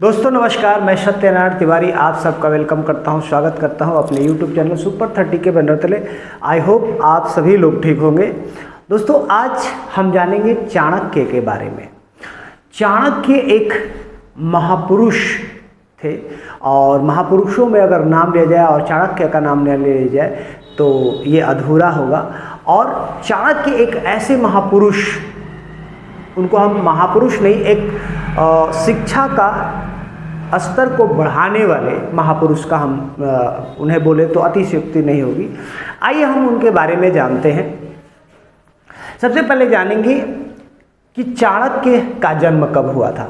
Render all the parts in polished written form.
दोस्तों नमस्कार, मैं सत्यनारायण तिवारी आप सबका वेलकम करता हूं, स्वागत करता हूं अपने YouTube चैनल सुपर 30 के बैनर तले। आई होप आप सभी लोग ठीक होंगे। दोस्तों आज हम जानेंगे चाणक्य के बारे में। चाणक्य एक महापुरुष थे और महापुरुषों में अगर नाम लिया जाए और चाणक्य का नाम न लिया जाए तो ये अधूरा होगा। और चाणक्य एक ऐसे महापुरुष, उनको हम महापुरुष नहीं, एक शिक्षा का स्तर को बढ़ाने वाले महापुरुष का हम उन्हें बोले तो अतिशयोक्ति नहीं होगी। आइए हम उनके बारे में जानते हैं। सबसे पहले जानेंगे कि चाणक्य का जन्म कब हुआ था।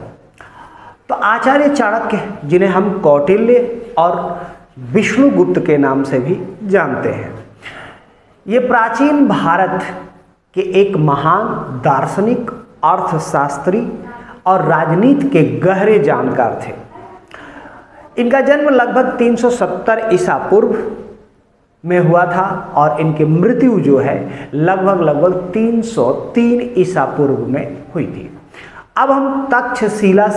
तो आचार्य चाणक्य, जिन्हें हम कौटिल्य और विष्णुगुप्त के नाम से भी जानते हैं, ये प्राचीन भारत के एक महान दार्शनिक, अर्थशास्त्री और राजनीति के गहरे जानकार थे। इनका जन्म लगभग 370 ईसा पूर्व में हुआ था और इनकी मृत्यु जो है लगभग 303 ईसा पूर्व में हुई थी। अब हम तक्षशिला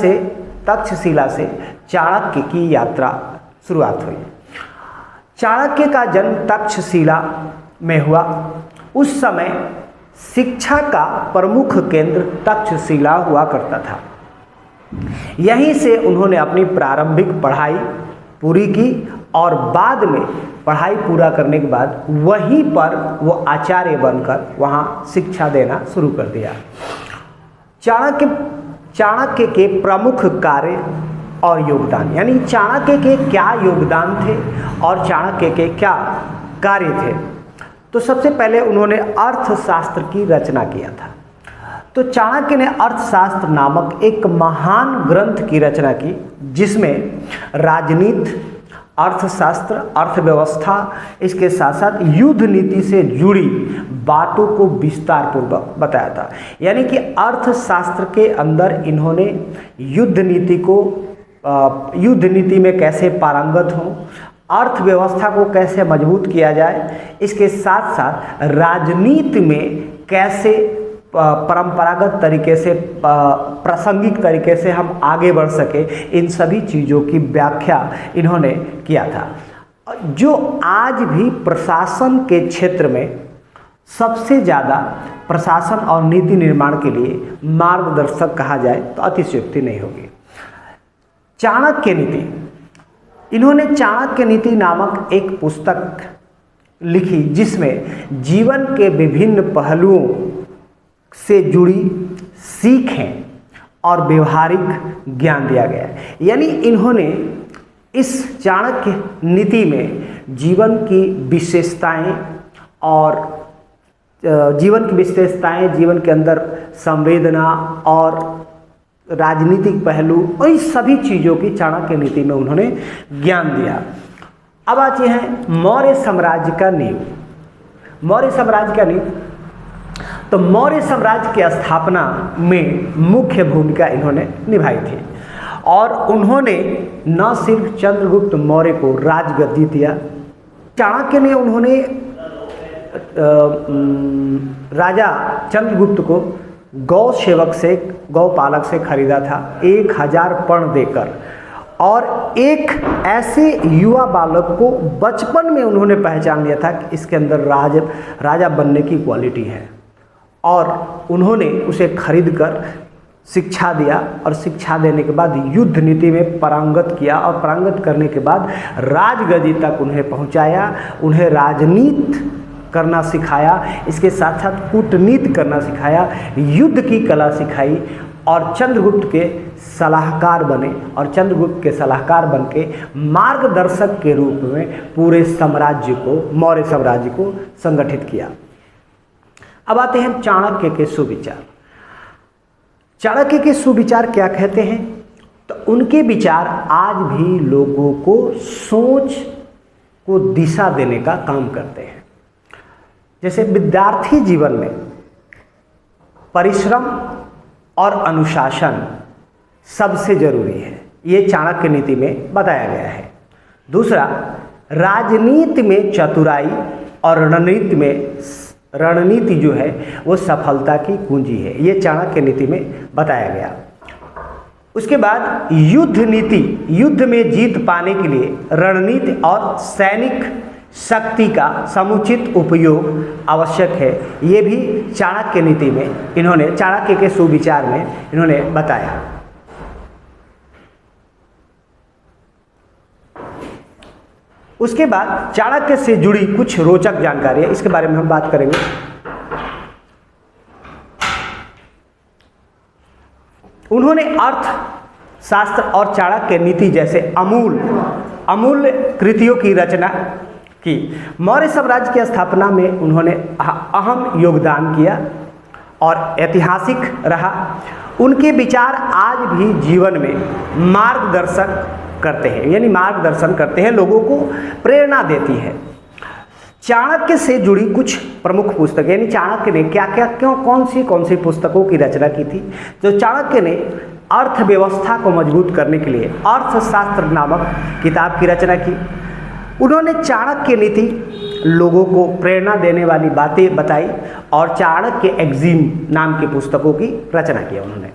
से चाणक्य की यात्रा शुरुआत हुई। चाणक्य का जन्म तक्षशिला में हुआ। उस समय शिक्षा का प्रमुख केंद्र तक्षशिला हुआ करता था। यहीं से उन्होंने अपनी प्रारंभिक पढ़ाई पूरी की और बाद में पढ़ाई पूरा करने के बाद वहीं पर वो आचार्य बनकर वहाँ शिक्षा देना शुरू कर दिया। चाणक्य के प्रमुख कार्य और योगदान, यानी चाणक्य के क्या योगदान थे और चाणक्य के क्या कार्य थे। तो सबसे पहले उन्होंने अर्थशास्त्र की रचना किया था। तो चाणक्य ने अर्थशास्त्र नामक एक महान ग्रंथ की रचना की, जिसमें राजनीति, अर्थशास्त्र, अर्थव्यवस्था, इसके साथ साथ युद्ध नीति से जुड़ी बातों को विस्तार पूर्वक बताया था। यानी कि अर्थशास्त्र के अंदर इन्होंने युद्ध नीति में कैसे पारंगत हों, अर्थव्यवस्था को कैसे मजबूत किया जाए, इसके साथ साथ राजनीति में कैसे परंपरागत तरीके से, प्रासंगिक तरीके से हम आगे बढ़ सके, इन सभी चीज़ों की व्याख्या इन्होंने किया था। जो आज भी प्रशासन के क्षेत्र में सबसे ज़्यादा प्रशासन और नीति निर्माण के लिए मार्गदर्शक कहा जाए तो अतिशयोक्ति नहीं होगी। चाणक्य नीति, इन्होंने चाणक्य नीति नामक एक पुस्तक लिखी, जिसमें जीवन के विभिन्न पहलुओं से जुड़ी सीखें और व्यवहारिक ज्ञान दिया गया है। यानी इन्होंने इस चाणक्य नीति में जीवन की विशेषताएं, जीवन के अंदर संवेदना और राजनीतिक पहलू, इन सभी चीज़ों की चाणक्य नीति में उन्होंने ज्ञान दिया। अब आते हैं मौर्य साम्राज्य का नींव। मौर्य साम्राज्य का नींव, तो मौर्य साम्राज्य की स्थापना में मुख्य भूमिका इन्होंने निभाई थी और उन्होंने न सिर्फ चंद्रगुप्त मौर्य को राजगद्दी दिया। चाणक्य ने उन्होंने राजा चंद्रगुप्त को गौपालक से खरीदा था 1000 पर्ण देकर, और एक ऐसे युवा बालक को बचपन में उन्होंने पहचान लिया था कि इसके अंदर राजा बनने की क्वालिटी है, और उन्होंने उसे खरीदकर शिक्षा दिया और शिक्षा देने के बाद युद्ध नीति में पारंगत किया और पारंगत करने के बाद राजगद्दी तक उन्हें पहुंचाया। उन्हें राजनीति करना सिखाया, इसके साथ साथ कूटनीति करना सिखाया, युद्ध की कला सिखाई और चंद्रगुप्त के सलाहकार बने और चंद्रगुप्त के सलाहकार बनके मार्गदर्शक के रूप में पूरे साम्राज्य को, मौर्य साम्राज्य को संगठित किया। अब आते हैं चाणक्य के सुविचार। चाणक्य के सुविचार क्या कहते हैं? तो उनके विचार आज भी लोगों को सोच को दिशा देने का काम करते हैं। जैसे विद्यार्थी जीवन में परिश्रम और अनुशासन सबसे जरूरी है, ये चाणक्य नीति में बताया गया है। दूसरा, राजनीति में चतुराई और रणनीति जो है वो सफलता की कुंजी है, ये चाणक्य नीति में बताया गया। उसके बाद युद्ध नीति, युद्ध में जीत पाने के लिए रणनीति और सैनिक शक्ति का समुचित उपयोग आवश्यक है। ये भी चाणक्य नीति में इन्होंने, चाणक्य के सुविचार में इन्होंने बताया। उसके बाद चाणक्य से जुड़ी कुछ रोचक जानकारी है, इसके बारे में हम बात करेंगे। उन्होंने अर्थशास्त्र और चाणक्य नीति जैसे अमूल्य कृतियों की रचना की। मौर्य साम्राज्य की स्थापना में उन्होंने अहम योगदान किया और ऐतिहासिक रहा। उनके विचार आज भी जीवन में मार्गदर्शक करते हैं, यानी मार्गदर्शन करते हैं, लोगों को प्रेरणा देती है। चाणक्य से जुड़ी कुछ प्रमुख पुस्तकें, यानी चाणक्य ने क्या क्या कौन सी पुस्तकों की रचना की थी। तो चाणक्य ने अर्थव्यवस्था को मजबूत करने के लिए अर्थशास्त्र नामक किताब की रचना की। उन्होंने चाणक्य नीति, लोगों को प्रेरणा देने वाली बातें बताई और चाणक्य एग्जीम नाम की पुस्तकों की रचना की उन्होंने।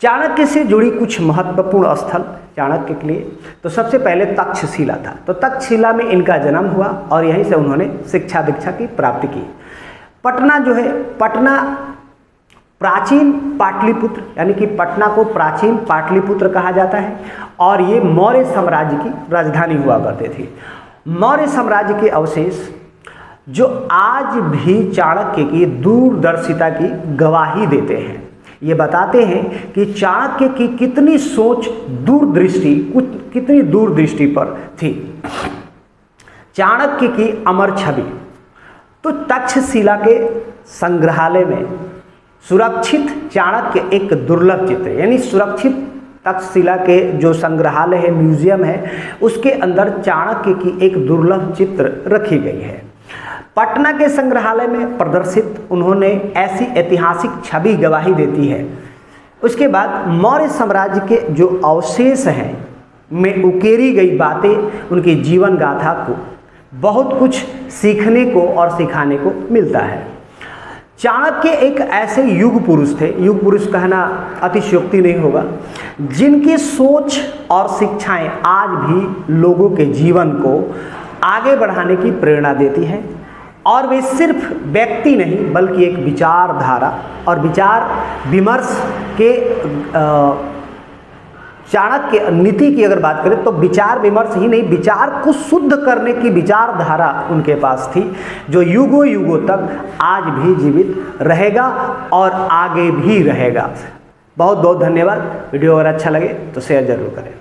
चाणक्य से जुड़ी कुछ महत्वपूर्ण स्थल चाणक्य के लिए, तो सबसे पहले तक्षशिला था। तो तक्षशिला में इनका जन्म हुआ और यहीं से उन्होंने शिक्षा दीक्षा की प्राप्ति की। पटना जो है, पटना प्राचीन पाटलिपुत्र, यानी कि पटना को प्राचीन पाटलिपुत्र कहा जाता है और ये मौर्य साम्राज्य की राजधानी हुआ करते थे। मौर्य साम्राज्य के अवशेष जो आज भी चाणक्य की दूरदर्शिता की गवाही देते हैं, ये बताते हैं कि चाणक्य की कितनी सोच, दूरदृष्टि, कितनी दूरदृष्टि पर थी। चाणक्य की अमर छवि, तो तक्षशिला के संग्रहालय में सुरक्षित चाणक्य एक दुर्लभ चित्र, यानी सुरक्षित तक्षशिला के जो संग्रहालय है, म्यूजियम है, उसके अंदर चाणक्य की एक दुर्लभ चित्र रखी गई है। पटना के संग्रहालय में प्रदर्शित उन्होंने ऐसी ऐतिहासिक छवि गवाही देती है। उसके बाद मौर्य साम्राज्य के जो अवशेष हैं में उकेरी गई बातें, उनकी जीवन गाथा को बहुत कुछ सीखने को और सिखाने को मिलता है। चाणक्य एक ऐसे युग पुरुष थे, युग पुरुष कहना अतिशयोक्ति नहीं होगा, जिनकी सोच और शिक्षाएं आज भी लोगों के जीवन को आगे बढ़ाने की प्रेरणा देती हैं। और वे सिर्फ व्यक्ति नहीं बल्कि एक विचारधारा और विचार विमर्श के चाणक्य नीति की अगर बात करें तो विचार विमर्श ही नहीं, विचार को शुद्ध करने की विचारधारा उनके पास थी, जो युगों युगों तक आज भी जीवित रहेगा और आगे भी रहेगा। बहुत बहुत धन्यवाद। वीडियो अगर अच्छा लगे तो शेयर जरूर करें।